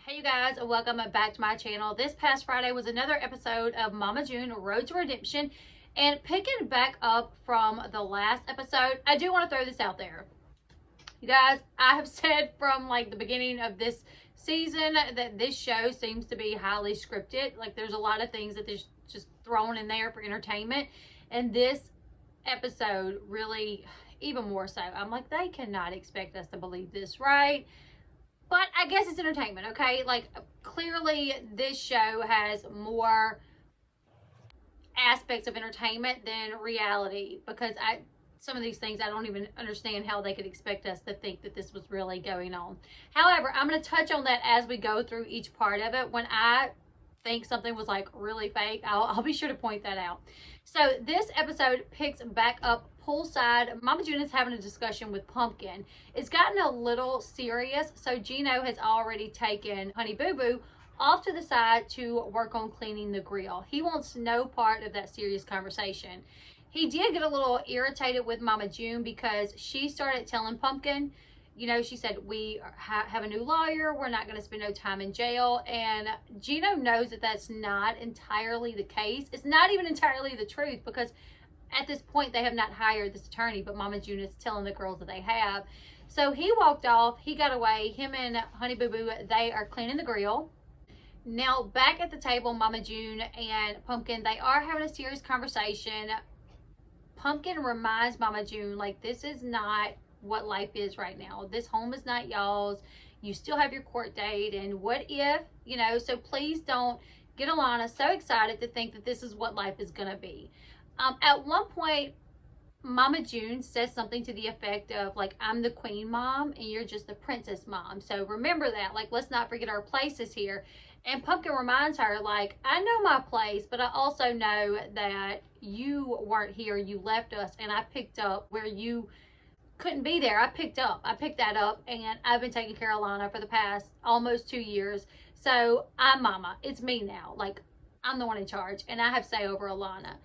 Hey you guys, welcome back to my channel. This past Friday was another episode of Mama June Road to Redemption, and picking back up from the last episode, I do want to throw this out there. You guys, I have said from like the beginning of this season that this show seems to be highly scripted. Like there's a lot of things that there's just thrown in there for entertainment, and this episode really, even more so. I'm like, they cannot expect us to believe this, right? But I guess it's entertainment, okay? Like, clearly this show has more aspects of entertainment than reality, because some of these things I don't even understand how they could expect us to think that this was really going on. However, I'm going to touch on that as we go through each part of it. When I think something was like really fake, I'll be sure to point that out. So this episode picks back up poolside. Mama June is having a discussion with Pumkin. It's gotten a little serious, so Gino has already taken Honey Boo Boo off to the side to work on cleaning the grill. He wants no part of that serious conversation. He did get a little irritated with Mama June because she started telling Pumkin, you know, she said, we have a new lawyer, we're not going to spend no time in jail. And Gino knows that that's not entirely the case. It's not even entirely the truth, because at this point they have not hired this attorney, but Mama June is telling the girls that they have. So he walked off, he got away. Him and Honey Boo Boo, they are cleaning the grill. Now back at the table, Mama June and Pumkin, they are having a serious conversation. Pumkin reminds Mama June, like, this is not what life is right now. This home is not y'all's. You still have your court date, and what if, you know, so please don't get Alana so excited to think that this is what life is gonna be. At one point, Mama June says something to the effect of, like, I'm the queen mom and you're just the princess mom, so remember that, like, let's not forget our places here. And Pumkin reminds her, like, I know my place, but I also know that you weren't here, you left us, and I picked up where you couldn't be there. I picked that up, and I've been taking care of Alana for the past almost 2 years. So I'm mama. It's me now. Like, I'm the one in charge, and I have say over Alana.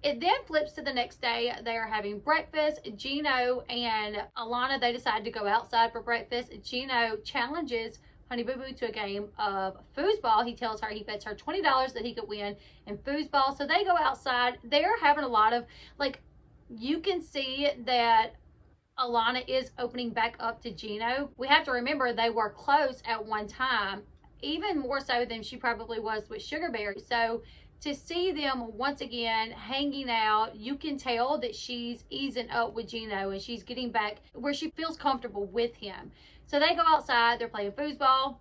It then flips to the next day. They are having breakfast. Gino and Alana, they decide to go outside for breakfast. Gino challenges Honey Boo Boo to a game of foosball. He tells her he bets her $20 that he could win in foosball. So they go outside. They're having a lot of, like, you can see that Alana is opening back up to Gino. We have to remember they were close at one time, even more so than she probably was with Sugar Bear. So to see them once again hanging out, you can tell that she's easing up with Gino and she's getting back where she feels comfortable with him. So they go outside, they're playing foosball.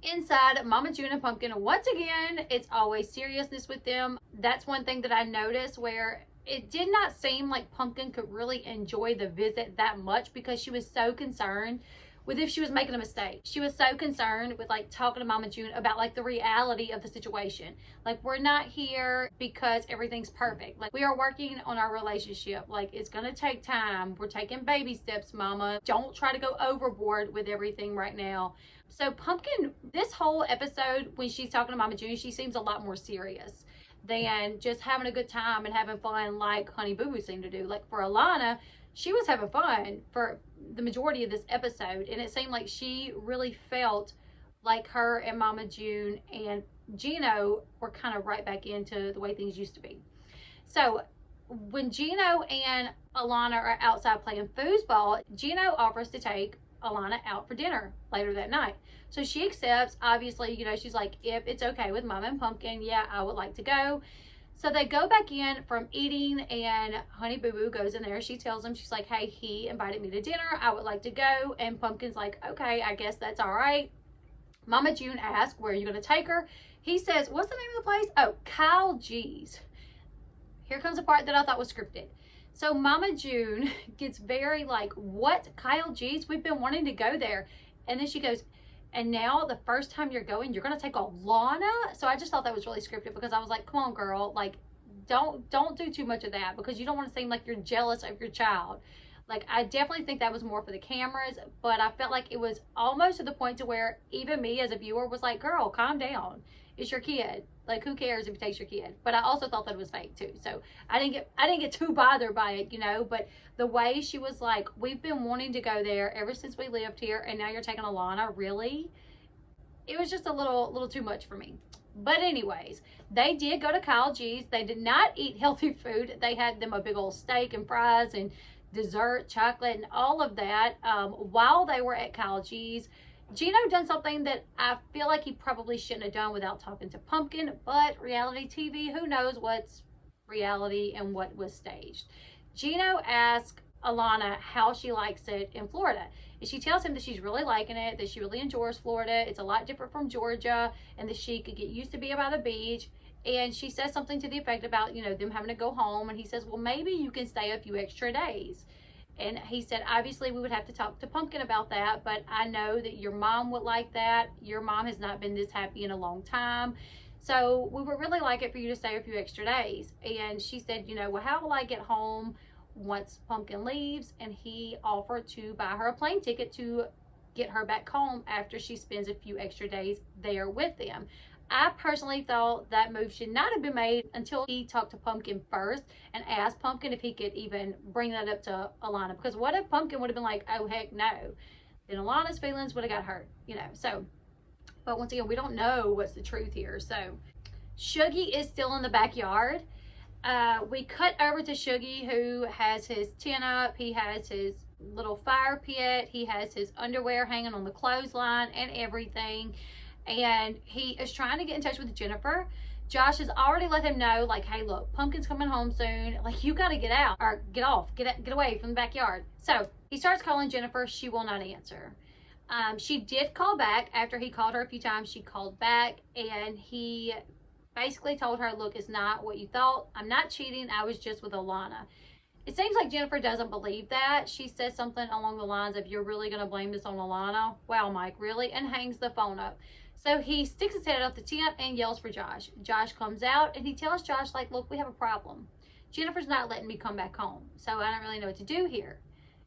Inside, Mama June and Pumkin, once again, it's always seriousness with them. That's one thing that I noticed, where it did not seem like Pumkin could really enjoy the visit that much, because she was so concerned with if she was making a mistake. She was so concerned with, like, talking to Mama June about, like, the reality of the situation. Like, we're not here because everything's perfect. Like, we are working on our relationship. Like, it's gonna take time. We're taking baby steps, Mama. Don't try to go overboard with everything right now. So Pumkin, this whole episode, when she's talking to Mama June, she seems a lot more serious than just having a good time and having fun like Honey Boo Boo seemed to do. Like, for Alana, she was having fun for the majority of this episode, and it seemed like she really felt like her and Mama June and Gino were kind of right back into the way things used to be. So when Gino and Alana are outside playing foosball, Gino offers to take Alana out for dinner later that night. So she accepts. Obviously, you know, she's like, if it's okay with Mama and Pumkin, yeah, I would like to go. So they go back in from eating, and Honey Boo Boo goes in there. She tells him, she's like, hey, he invited me to dinner. I would like to go. And Pumpkin's like, okay, I guess that's all right. Mama June asks, where are you going to take her? He says, what's the name of the place? Oh, Kyle G's. Here comes a part that I thought was scripted. So Mama June gets very like, what? Kyle G's? We've been wanting to go there. And then she goes, and now the first time you're going, you're going to take Alana? So I just thought that was really scripted, because I was like, come on, girl. Like, don't do too much of that, because you don't want to seem like you're jealous of your child. Like, I definitely think that was more for the cameras, but I felt like it was almost to the point to where even me as a viewer was like, girl, calm down. It's your kid. Like, who cares if you take your kid? But I also thought that it was fake too. So I didn't get too bothered by it, you know. But the way she was like, we've been wanting to go there ever since we lived here, and now you're taking Alana, really? it was just a little too much for me. But anyways, they did go to Kyle G's. They did not eat healthy food. They had them a big old steak and fries and dessert, chocolate, and all of that while they were at Kyle G's. Gino done something that I feel like he probably shouldn't have done without talking to Pumkin, but reality TV, who knows what's reality and what was staged. Gino asked Alana how she likes it in Florida. And she tells him that she's really liking it, that she really enjoys Florida. It's a lot different from Georgia, and that she could get used to being by the beach. And she says something to the effect about, you know, them having to go home. And he says, well, maybe you can stay a few extra days. And he said, obviously, we would have to talk to Pumkin about that, but I know that your mom would like that. Your mom has not been this happy in a long time. So we would really like it for you to stay a few extra days. And she said, you know, well, how will I get home once Pumkin leaves? And he offered to buy her a plane ticket to get her back home after she spends a few extra days there with them. I personally thought that move should not have been made until he talked to Pumkin first and asked Pumkin if he could even bring that up to Alana. Because what if Pumkin would have been like, oh, heck no? Then Alana's feelings would have got hurt, you know. So, but once again, we don't know what's the truth here. So, Shuggy is still in the backyard. We cut over to Shuggy, who has his tent up. He has his little fire pit. He has his underwear hanging on the clothesline and everything. And he is trying to get in touch with Jennifer. Josh has already let him know, like, hey, look, Pumkin's coming home soon. Like, you got to get out or get off, get away from the backyard. So he starts calling Jennifer. She will not answer. She did call back after he called her a few times. She called back and he basically told her, look, it's not what you thought. I'm not cheating. I was just with Alana. It seems like Jennifer doesn't believe that. She says something along the lines of, you're really going to blame this on Alana? Wow, Mike, really? And hangs the phone up. So he sticks his head out the tent and yells for Josh. Josh comes out and he tells Josh, like, look, we have a problem. Jennifer's not letting me come back home, so I don't really know what to do here.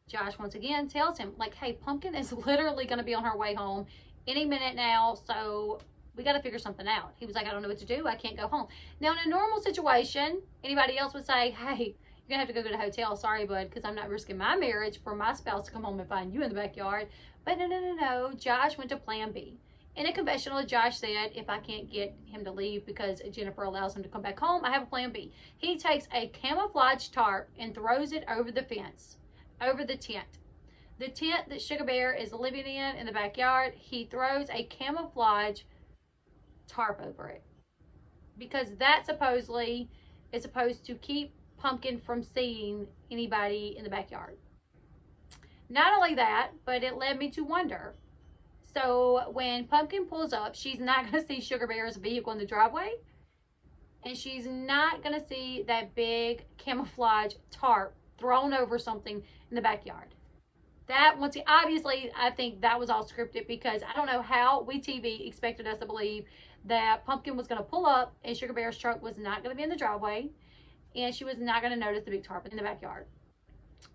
Josh once again tells him, like, hey, Pumkin is literally going to be on her way home any minute now, so we got to figure something out. He was like, I don't know what to do. I can't go home. Now, in a normal situation, anybody else would say, hey, you're going to have to go to the hotel. Sorry, bud, because I'm not risking my marriage for my spouse to come home and find you in the backyard. But no. Josh went to plan B. In a confessional, Josh said, if I can't get him to leave because Jennifer allows him to come back home, I have a plan B. He takes a camouflage tarp and throws it over the fence, over the tent. The tent that Sugar Bear is living in the backyard, he throws a camouflage tarp over it. Because that supposedly is supposed to keep Pumkin from seeing anybody in the backyard. Not only that, but it led me to wonder, so when Pumkin pulls up, she's not going to see Sugar Bear's vehicle in the driveway. And she's not going to see that big camouflage tarp thrown over something in the backyard. That, once obviously, I think that was all scripted, because I don't know how WeTv expected us to believe that Pumkin was going to pull up and Sugar Bear's truck was not going to be in the driveway. And she was not going to notice the big tarp in the backyard.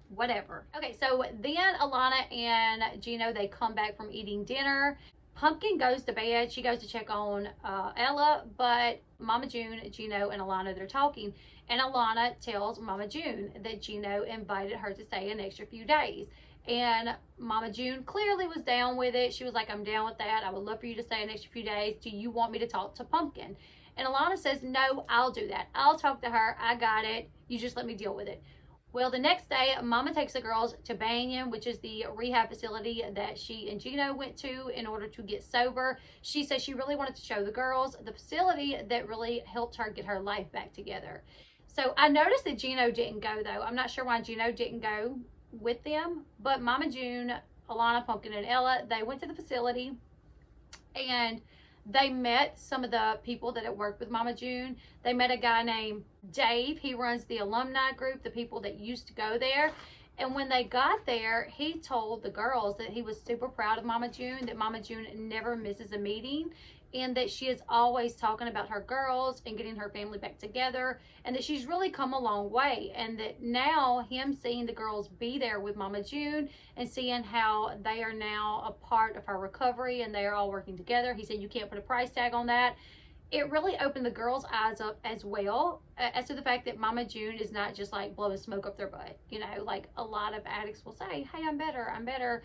Whatever. Okay, so then Alana and Gino, they come back from eating dinner. Pumkin goes to bed. She goes to check on Ella, but Mama June, Gino, and Alana, they're talking. And Alana tells Mama June that Gino invited her to stay an extra few days. And Mama June clearly was down with it. She was like, I'm down with that. I would love for you to stay an extra few days. Do you want me to talk to Pumkin? And Alana says, no, I'll do that. I'll talk to her. I got it. You just let me deal with it. Well, the next day, Mama takes the girls to Banyan, which is the rehab facility that she and Gino went to in order to get sober. She says she really wanted to show the girls the facility that really helped her get her life back together. So I noticed that Gino didn't go, though. I'm not sure why Gino didn't go with them, but Mama June, Alana, Pumkin, and Ella, they went to the facility, and they met some of the people that had worked with Mama June. They met a guy named Dave. He runs the alumni group, the people that used to go there. And when they got there, he told the girls that he was super proud of Mama June, that Mama June never misses a meeting, and that she is always talking about her girls and getting her family back together, and that she's really come a long way. And that now him seeing the girls be there with Mama June and seeing how they are now a part of her recovery and they are all working together, he said you can't put a price tag on that. It really opened the girls' eyes up as well, as to the fact that Mama June is not just like blowing smoke up their butt. You know, like a lot of addicts will say, hey, I'm better.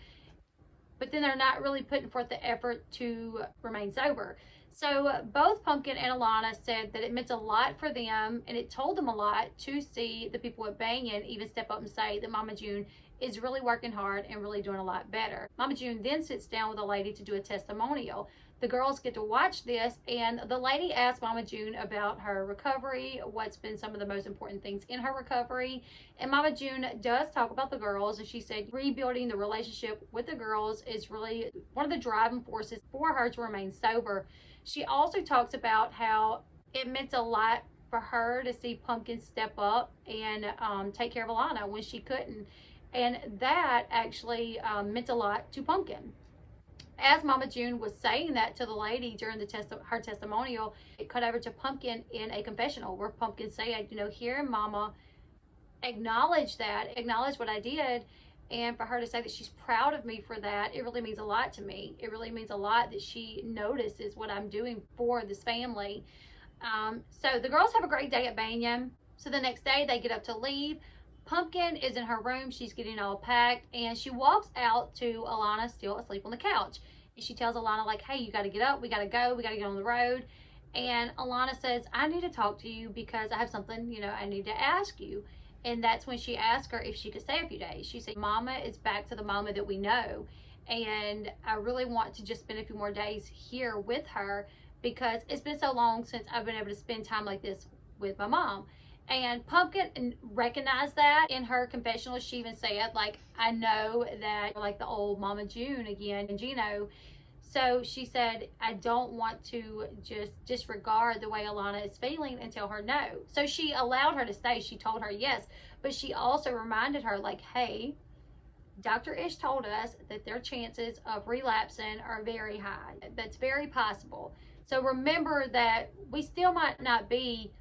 but then they're not really putting forth the effort to remain sober. So both Pumkin and Alana said that it meant a lot for them, and it told them a lot to see the people at Bangin even step up and say that Mama June is really working hard and really doing a lot better. Mama June then sits down with a lady to do a testimonial. The girls get to watch this, and the lady asked Mama June about her recovery, what's been some of the most important things in her recovery. And Mama June does talk about the girls, and she said rebuilding the relationship with the girls is really one of the driving forces for her to remain sober. She also talks about how it meant a lot for her to see Pumkin step up and take care of Alana when she couldn't. And that actually meant a lot to Pumkin. As Mama June was saying that to the lady during her testimonial, it cut over to Pumkin in a confessional where Pumkin said, you know, hearing Mama acknowledge what I did, and for her to say that she's proud of me for that, it really means a lot to me. It really means a lot that she notices what I'm doing for this family. So the girls have a great day at Banyan. So the next day they get up to leave. Pumkin is in her room. She's getting all packed, and she walks out to Alana still asleep on the couch. And she tells Alana, like, hey, you got to get up. We got to go. We got to get on the road. And Alana says, I need to talk to you because I have something, you know, I need to ask you. And that's when she asked her if she could stay a few days. She said, Mama is back to the Mama that we know. And I really want to just spend a few more days here with her because it's been so long since I've been able to spend time like this with my mom. And Pumkin recognized that in her confessional. She even said, like, I know that like the old Mama June again and Gino. So she said, I don't want to just disregard the way Alana is feeling and tell her no. So she allowed her to stay. She told her yes, but she also reminded her, like, hey, Dr. Ish told us that their chances of relapsing are very high. That's very possible. So remember that we still might not be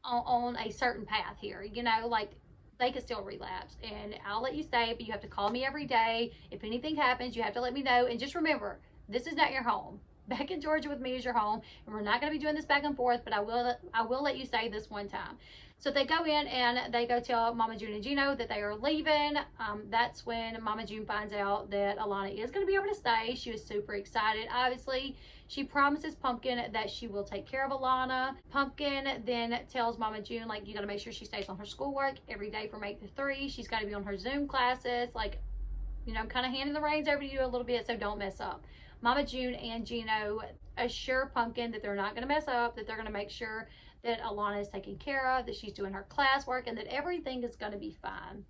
on a certain path here, you know, like they could still relapse, and I'll let you stay, but you have to call me every day. If anything happens, you have to let me know. And just remember, this is not your home. Back in Georgia with me is your home, and we're not going to be doing this back and forth, but I will let you stay this one time. So they go in and they go tell Mama June and Gino that they are leaving. That's when Mama June finds out that Alana is going to be able to stay. She was super excited. Obviously, she promises Pumkin that she will take care of Alana. Pumkin then tells Mama June, like, you got to make sure she stays on her schoolwork every day from 8 to 3. She's got to be on her Zoom classes. Like, you know, I'm kind of handing the reins over to you a little bit, so don't mess up. Mama June and Gino assure Pumkin that they're not going to mess up, that they're going to make sure that Alana is taken care of, that she's doing her classwork, and that everything is going to be fine.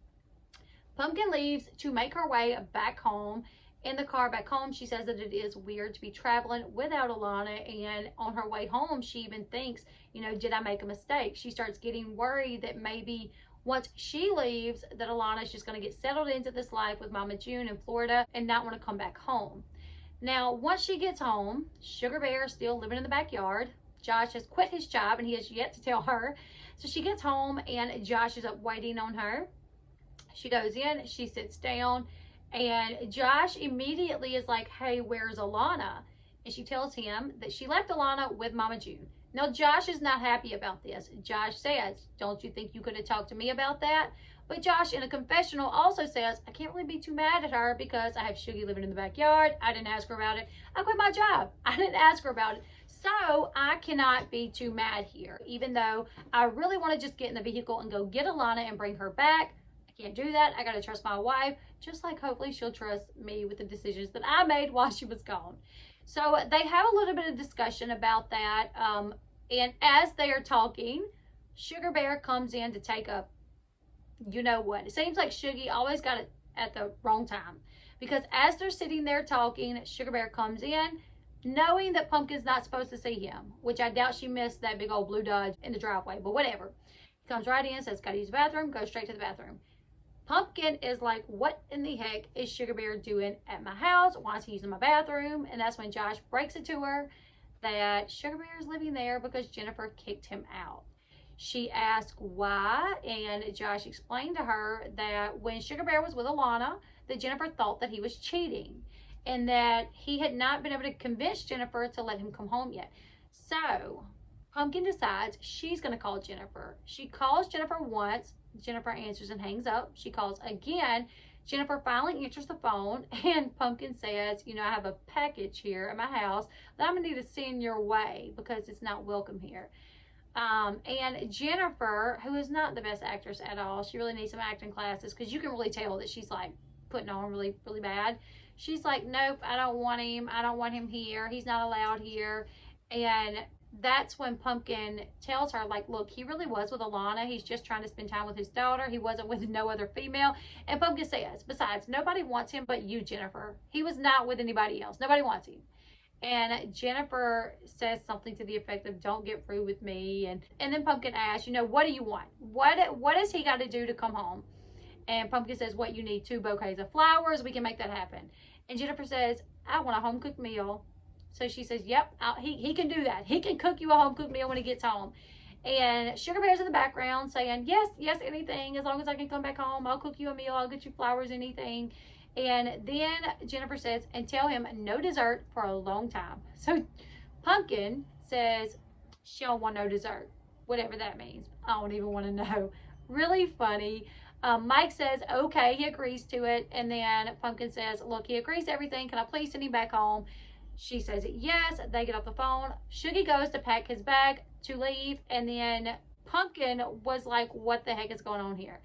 Pumkin leaves to make her way back home. In the car back home, she says that it is weird to be traveling without Alana, and on her way home, she even thinks, you know, did I make a mistake? She starts getting worried that maybe once she leaves, that Alana is just going to get settled into this life with Mama June in Florida and not want to come back home. Now, once she gets home, Sugar Bear is still living in the backyard. Josh has quit his job and he has yet to tell her. So she gets home and Josh is up waiting on her. She goes in, she sits down, and Josh immediately is like, hey, where's Alana? And she tells him that she left Alana with Mama June. Now, Josh is not happy about this. Josh says, don't you think you could have talked to me about that? But Josh, in a confessional, also says, I can't really be too mad at her because I have Shuggy living in the backyard. I didn't ask her about it. I quit my job. I didn't ask her about it. So I cannot be too mad here. Even though I really want to just get in the vehicle and go get Alana and bring her back, I can't do that. I got to trust my wife, just like hopefully she'll trust me with the decisions that I made while she was gone. So they have a little bit of discussion about that. And as they are talking, Sugar Bear comes in to take a, you know what, it seems like Shuggy always got it at the wrong time, because as they're sitting there talking, Sugar Bear comes in knowing that Pumpkin's not supposed to see him, which I doubt she missed that big old blue Dodge in the driveway, but whatever. He comes right in, says, gotta use the bathroom, goes straight to the bathroom. Pumpkin is like, what in the heck is Sugar Bear doing at my house? Why is he using my bathroom? And that's when Josh breaks it to her that Sugar Bear is living there because Jennifer kicked him out. She asked why, and Josh explained to her that when Sugar Bear was with Alana, that Jennifer thought that he was cheating and that he had not been able to convince Jennifer to let him come home yet. So Pumpkin decides she's going to call Jennifer. She calls Jennifer once. Jennifer answers and hangs up. She calls again. Jennifer finally answers the phone, and Pumkin says, you know, I have a package here at my house that I'm going to need to send your way because it's not welcome here. And Jennifer, who is not the best actress at all, she really needs some acting classes because you can really tell that she's like putting on really, really bad. She's like, nope, I don't want him. I don't want him here. He's not allowed here. And that's when Pumkin tells her, like, look, he really was with Alana. He's just trying to spend time with his daughter. He wasn't with no other female. And Pumkin says, besides, nobody wants him but you, Jennifer. He was not with anybody else. Nobody wants him. And Jennifer says something to the effect of, don't get rude with me. And then Pumkin asks, you know, what do you want? What does he got to do to come home? And Pumkin says, what, you need 2 bouquets of flowers? We can make that happen. And Jennifer says, I want a home-cooked meal. So she says, yep, he can do that. He can cook you a home-cooked meal when he gets home. And Sugar Bear's in the background saying, yes, anything. As long as I can come back home, I'll cook you a meal. I'll get you flowers, anything. And then Jennifer says, and tell him no dessert for a long time. So Pumkin says she don't want no dessert, whatever that means. I don't even want to know. Really funny. Mike says, okay, he agrees to it. And then Pumkin says, look, he agrees to everything. Can I please send him back home? She says yes. They get off the phone. Sugar goes to pack his bag to leave. And then Pumkin was like, what the heck is going on here?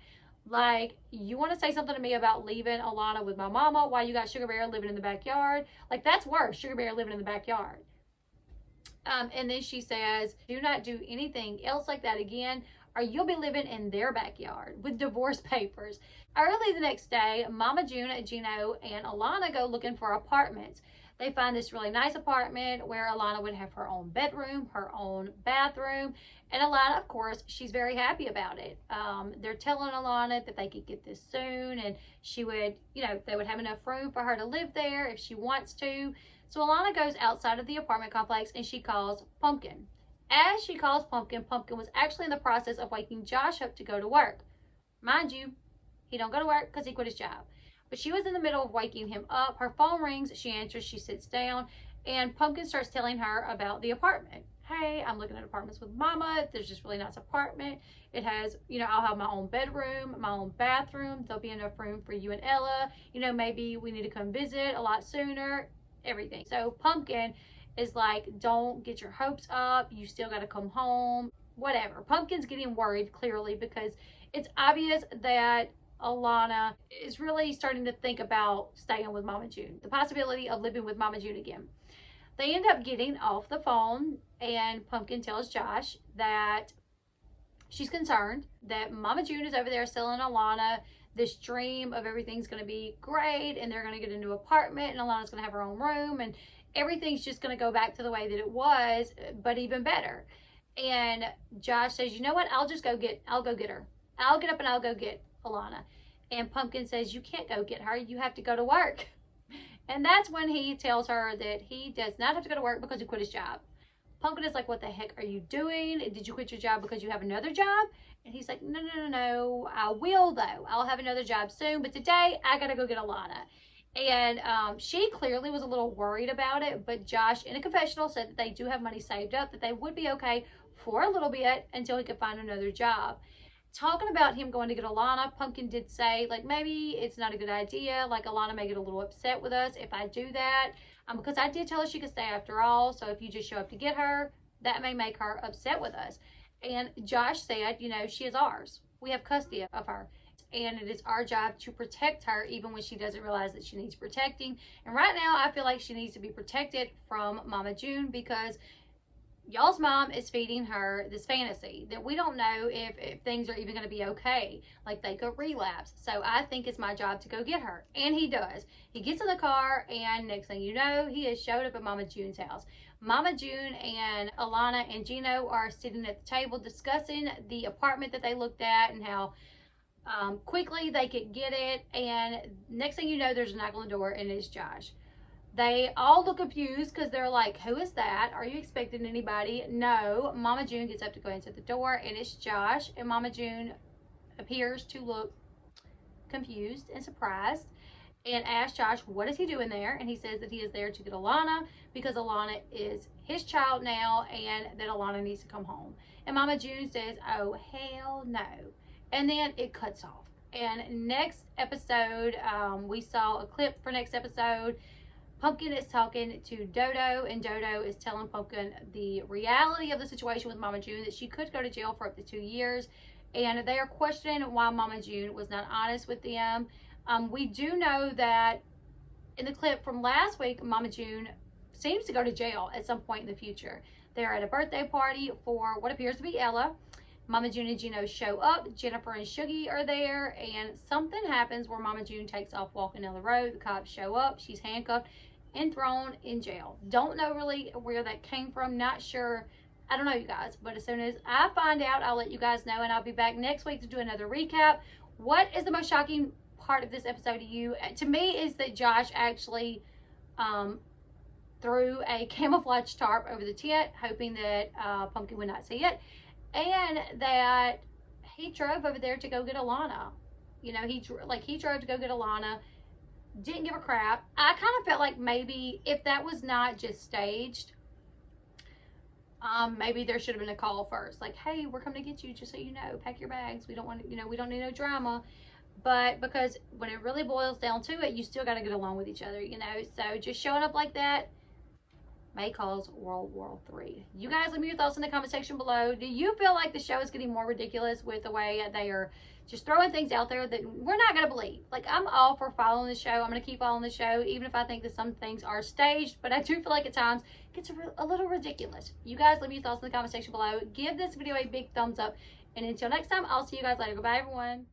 Like, you want to say something to me about leaving Alana with my mama while you got Sugar Bear living in the backyard? Like, that's worse, Sugar Bear living in the backyard. And then she says, do not do anything else like that again, or you'll be living in their backyard with divorce papers. Early the next day, Mama June, Gino, and Alana go looking for apartments. They find this really nice apartment where Alana would have her own bedroom, her own bathroom. And Alana, of course, she's very happy about it. They're telling Alana that they could get this soon, and she would, you know, they would have enough room for her to live there if she wants to. So Alana goes outside of the apartment complex and she calls Pumkin. As she calls Pumkin, Pumkin was actually in the process of waking Josh up to go to work. Mind you, he don't go to work because he quit his job. But she was in the middle of waking him up. Her phone rings. She answers. She sits down. And Pumkin starts telling her about the apartment. Hey, I'm looking at apartments with Mama. There's this really nice apartment. It has, you know, I'll have my own bedroom, my own bathroom. There'll be enough room for you and Ella. You know, maybe we need to come visit a lot sooner. Everything. So Pumkin is like, don't get your hopes up. You still got to come home. Whatever. Pumpkin's getting worried, clearly, because it's obvious that Alana is really starting to think about staying with Mama June, the possibility of living with Mama June again. They end up getting off the phone, and Pumkin tells Josh that she's concerned that Mama June is over there selling Alana this dream of everything's going to be great, and they're going to get a new apartment, and Alana's going to have her own room, and everything's just going to go back to the way that it was, but even better. And Josh says, you know what, I'll go get her. I'll get up and I'll go get Alana. And Pumkin says, you can't go get her. You have to go to work. And that's when he tells her that he does not have to go to work because he quit his job. Pumkin is like, what the heck are you doing? Did you quit your job because you have another job? And he's like, no. I will, though. I'll have another job soon. But today, I got to go get Alana. And she clearly was a little worried about it. But Josh, in a confessional, said that they do have money saved up, that they would be okay for a little bit until he could find another job. Talking about him going to get Alana, Pumkin did say, like, maybe it's not a good idea. Like, Alana may get a little upset with us if I do that. Because I did tell her she could stay after all. So if you just show up to get her, that may make her upset with us. And Josh said, you know, she is ours. We have custody of her. And it is our job to protect her even when she doesn't realize that she needs protecting. And right now, I feel like she needs to be protected from Mama June because y'all's mom is feeding her this fantasy that we don't know if things are even going to be okay. Like, they could relapse. So I think it's my job to go get her. And he does. He gets in the car, and next thing you know, he has showed up at Mama June's house. Mama June and Alana and Gino are sitting at the table discussing the apartment that they looked at and how quickly they could get it. And next thing you know, there's a knock on the door, and it's Josh. They all look confused because they're like, who is that? Are you expecting anybody? No. Mama June gets up to go into the door, and it's Josh. And Mama June appears to look confused and surprised and asks Josh, what is he doing there? And he says that he is there to get Alana because Alana is his child now and that Alana needs to come home. And Mama June says, oh, hell no. And then it cuts off. And next episode, we saw a clip for next episode. Pumkin is talking to Dodo, and Dodo is telling Pumkin the reality of the situation with Mama June, that she could go to jail for up to 2 years. And they are questioning why Mama June was not honest with them. We do know that in the clip from last week, Mama June seems to go to jail at some point in the future. They're at a birthday party for what appears to be Ella. Mama June and Gino show up. Jennifer and Shuggy are there, and something happens where Mama June takes off walking down the road. The cops show up. She's handcuffed and thrown in jail. Don't know really where that came from. Not sure. I don't know, you guys. But as soon as I find out, I'll let you guys know, and I'll be back next week to do another recap. What is the most shocking part of this episode to you? To me, is that Josh actually threw a camouflage tarp over the tent, hoping that Pumkin would not see it, and that he drove over there to go get Alana. You know, he drove to go get Alana, didn't give a crap. I kind of felt like maybe if that was not just staged, maybe there should have been a call first, like, hey, we're coming to get you, just so you know, pack your bags, we don't want to, you know, we don't need no drama. But because when it really boils down to it, you still got to get along with each other, you know. So just showing up like that may cause World War III. You guys leave me your thoughts in the comment section below. Do you feel like the show is getting more ridiculous with the way they are just throwing things out there that we're not going to believe? Like, I'm all for following the show. I'm going to keep following the show, even if I think that some things are staged. But I do feel like at times it gets a little ridiculous. You guys leave me your thoughts in the comment section below. Give this video a big thumbs up. And until next time, I'll see you guys later. Goodbye, everyone.